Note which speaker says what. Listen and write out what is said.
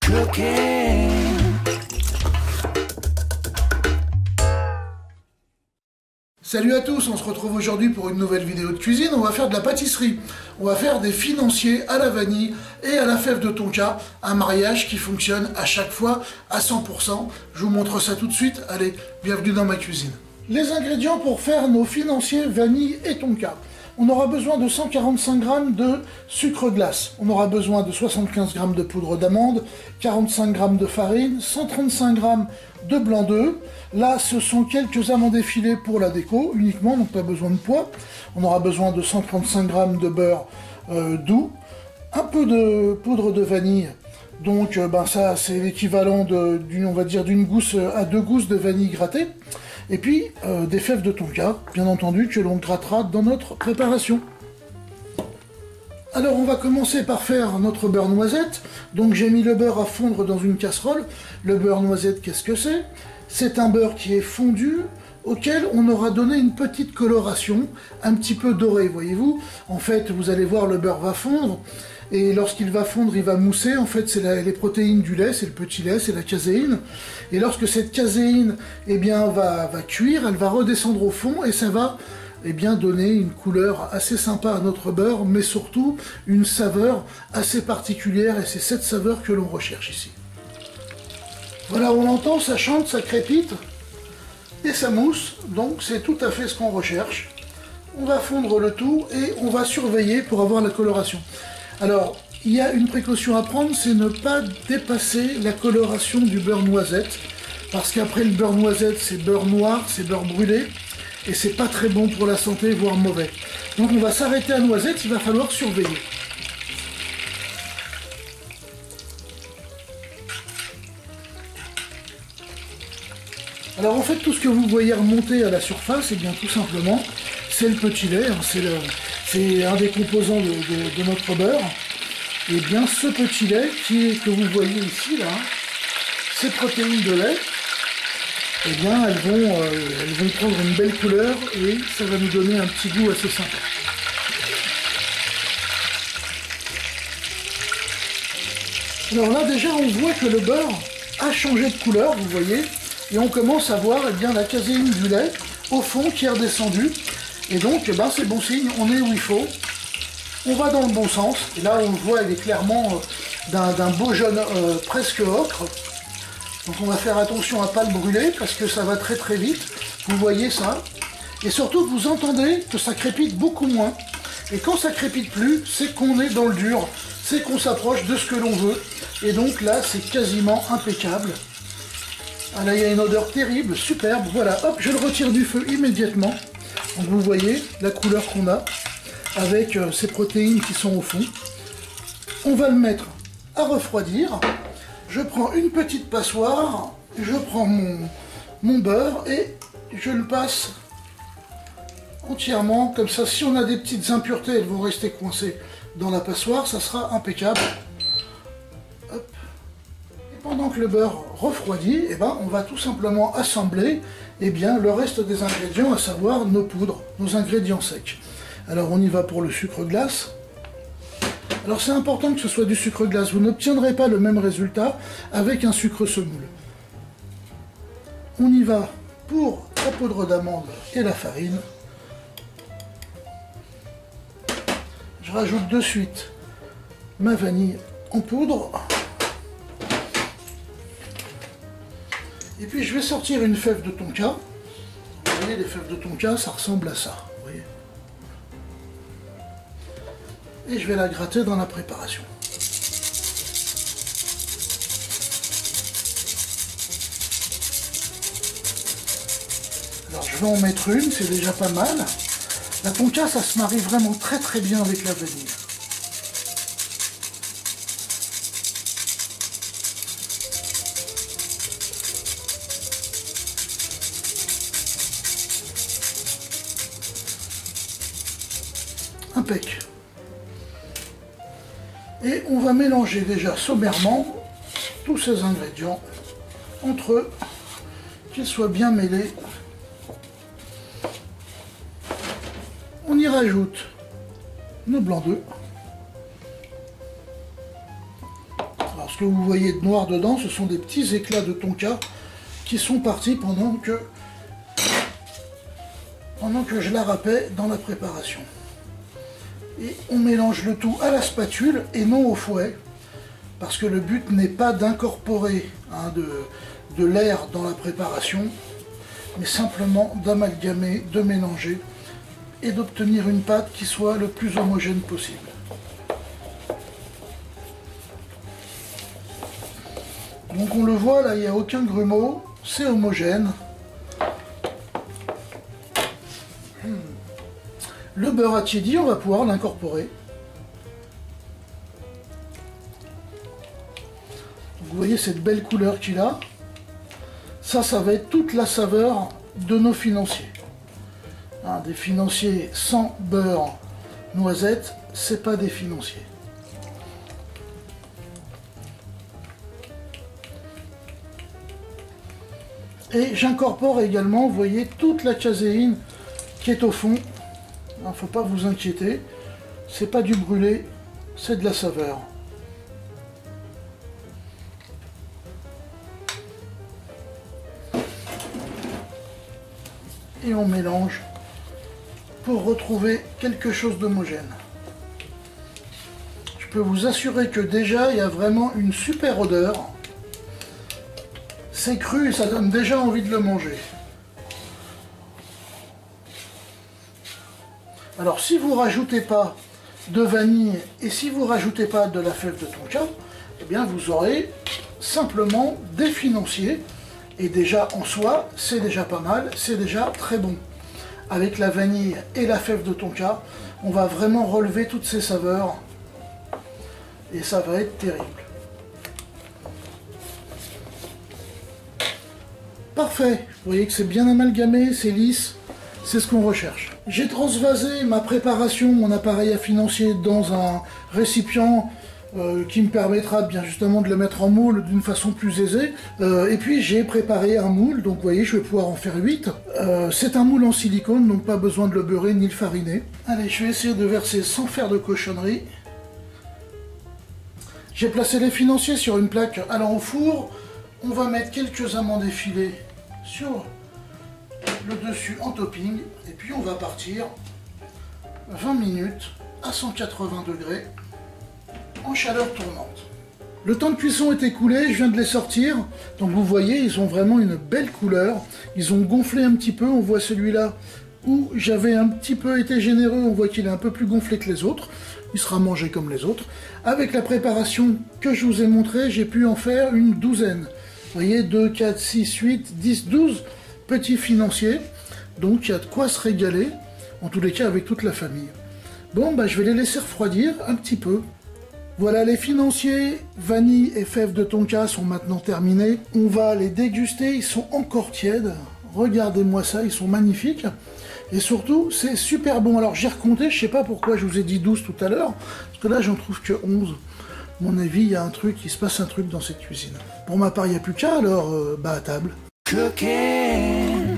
Speaker 1: cooking.
Speaker 2: Salut à tous, on se retrouve aujourd'hui pour une nouvelle vidéo de cuisine. On va faire de la pâtisserie. On va faire des financiers à la vanille et à la fève de tonka. Un mariage qui fonctionne à chaque fois à 100%. Je vous montre ça tout de suite. Allez, bienvenue dans ma cuisine. Les ingrédients pour faire nos financiers vanille et tonka. On aura besoin de 145 g de sucre glace. On aura besoin de 75 g de poudre d'amande, 45 g de farine, 135 g de blanc d'œuf. Là, ce sont quelques amandes effilées pour la déco, uniquement, donc pas besoin de poids. On aura besoin de 135 g de beurre doux, un peu de poudre de vanille. Donc, ça, c'est l'équivalent d'une gousse à 2 gousses de vanille grattée. Et puis, des fèves de tonka, bien entendu, que l'on grattera dans notre préparation. Alors, on va commencer par faire notre beurre noisette. Donc, j'ai mis le beurre à fondre dans une casserole. Le beurre noisette, qu'est-ce que c'est? C'est un beurre qui est fondu, auquel on aura donné une petite coloration, un petit peu dorée, voyez-vous. En fait, vous allez voir, le beurre va fondre. Et lorsqu'il va fondre, il va mousser. En fait, c'est les protéines du lait, c'est le petit lait, c'est la caséine. Et lorsque cette caséine va cuire, elle va redescendre au fond et ça va donner une couleur assez sympa à notre beurre, mais surtout une saveur assez particulière. Et c'est cette saveur que l'on recherche ici. Voilà, on l'entend, ça chante, ça crépite et ça mousse. Donc c'est tout à fait ce qu'on recherche. On va fondre le tout et on va surveiller pour avoir la coloration. Alors, il y a une précaution à prendre, c'est ne pas dépasser la coloration du beurre noisette, parce qu'après le beurre noisette, c'est beurre noir, c'est beurre brûlé, et c'est pas très bon pour la santé, voire mauvais. Donc on va s'arrêter à noisette, il va falloir surveiller. Alors en fait, tout ce que vous voyez remonter à la surface, et bien tout simplement, c'est le petit lait, hein, c'est un des composants de notre beurre. Et bien ce petit lait que vous voyez ici, là, ces protéines de lait, eh bien elles vont prendre une belle couleur et ça va nous donner un petit goût assez sympa. Alors là déjà on voit que le beurre a changé de couleur, vous voyez, et on commence à voir la caséine du lait au fond qui est redescendue. Et donc, c'est bon signe, on est où il faut. On va dans le bon sens. Et là, on le voit, il est clairement d'un beau jaune presque ocre. Donc on va faire attention à ne pas le brûler parce que ça va très très vite. Vous voyez ça. Et surtout, vous entendez que ça crépite beaucoup moins. Et quand ça crépite plus, c'est qu'on est dans le dur. C'est qu'on s'approche de ce que l'on veut. Et donc là, c'est quasiment impeccable. Ah là, il y a une odeur terrible, superbe. Voilà, hop, je le retire du feu immédiatement. Donc vous voyez la couleur qu'on a avec ces protéines qui sont au fond. On va le mettre à refroidir. Je prends une petite passoire, je prends mon beurre et je le passe entièrement. Comme ça, si on a des petites impuretés, elles vont rester coincées dans la passoire, ça sera impeccable. Hop. Et pendant que le beurre refroidit, on va tout simplement assembler le reste des ingrédients, à savoir nos poudres, nos ingrédients secs. Alors on y va pour le sucre glace. Alors c'est important que ce soit du sucre glace, vous n'obtiendrez pas le même résultat avec un sucre semoule. On y va pour la poudre d'amande et la farine. Je rajoute de suite ma vanille en poudre. Et puis je vais sortir une fève de tonka. Vous voyez, les fèves de tonka, ça ressemble à ça. Vous voyez. Et je vais la gratter dans la préparation. Alors je vais en mettre une, c'est déjà pas mal. La tonka, ça se marie vraiment très très bien avec la vanille. Impec. Et on va mélanger déjà sommairement tous ces ingrédients entre eux, qu'ils soient bien mêlés. On y rajoute nos blancs d'œufs. Alors que vous voyez de noir dedans, ce sont des petits éclats de tonka qui sont partis pendant que je la râpais dans la préparation. Et on mélange le tout à la spatule et non au fouet, parce que le but n'est pas d'incorporer de l'air dans la préparation, mais simplement d'amalgamer, de mélanger et d'obtenir une pâte qui soit le plus homogène possible. Donc on le voit là, il n'y a aucun grumeau, c'est homogène. Le beurre à tiédi, on va pouvoir l'incorporer. Vous voyez cette belle couleur qu'il a. Ça va être toute la saveur de nos financiers. Hein, des financiers sans beurre noisette, c'est pas des financiers. Et j'incorpore également, vous voyez, toute la caséine qui est au fond. Il ne faut pas vous inquiéter, c'est pas du brûlé, c'est de la saveur. Et on mélange pour retrouver quelque chose d'homogène. Je peux vous assurer que déjà il y a vraiment une super odeur. C'est cru et ça donne déjà envie de le manger. Alors si vous rajoutez pas de vanille et si vous rajoutez pas de la fève de tonka, eh bien vous aurez simplement des financiers. Et déjà en soi, c'est déjà pas mal, c'est déjà très bon. Avec la vanille et la fève de tonka, on va vraiment relever toutes ces saveurs. Et ça va être terrible. Parfait, vous voyez que c'est bien amalgamé, c'est lisse, c'est ce qu'on recherche. J'ai transvasé ma préparation, mon appareil à financier dans un récipient qui me permettra bien justement de le mettre en moule d'une façon plus aisée. Et puis j'ai préparé un moule, donc vous voyez je vais pouvoir en faire 8. C'est un moule en silicone, donc pas besoin de le beurrer ni le fariner. Allez, je vais essayer de verser sans faire de cochonnerie. J'ai placé les financiers sur une plaque allant au four. On va mettre quelques amandes effilées sur le dessus en topping. Et puis on va partir 20 minutes à 180 degrés en chaleur tournante. Le temps de cuisson est écoulé, je viens de les sortir. Donc vous voyez, ils ont vraiment une belle couleur. Ils ont gonflé un petit peu, on voit celui-là où j'avais un petit peu été généreux, on voit qu'il est un peu plus gonflé que les autres. Il sera mangé comme les autres. Avec la préparation que je vous ai montrée, j'ai pu en faire une douzaine. Vous voyez, 2, 4, 6, 8, 10, 12 petits financiers. Donc il y a de quoi se régaler, en tous les cas avec toute la famille. Bon, bah, je vais les laisser refroidir un petit peu. Voilà, les financiers, vanille et fèves de tonka sont maintenant terminés. On va les déguster, ils sont encore tièdes. Regardez-moi ça, ils sont magnifiques. Et surtout, c'est super bon. Alors j'ai recompté, je sais pas pourquoi je vous ai dit 12 tout à l'heure, parce que là j'en trouve que 11. À mon avis, il y a un truc, il se passe un truc dans cette cuisine. Pour ma part, il n'y a plus qu'à, alors bah à table. Cooking.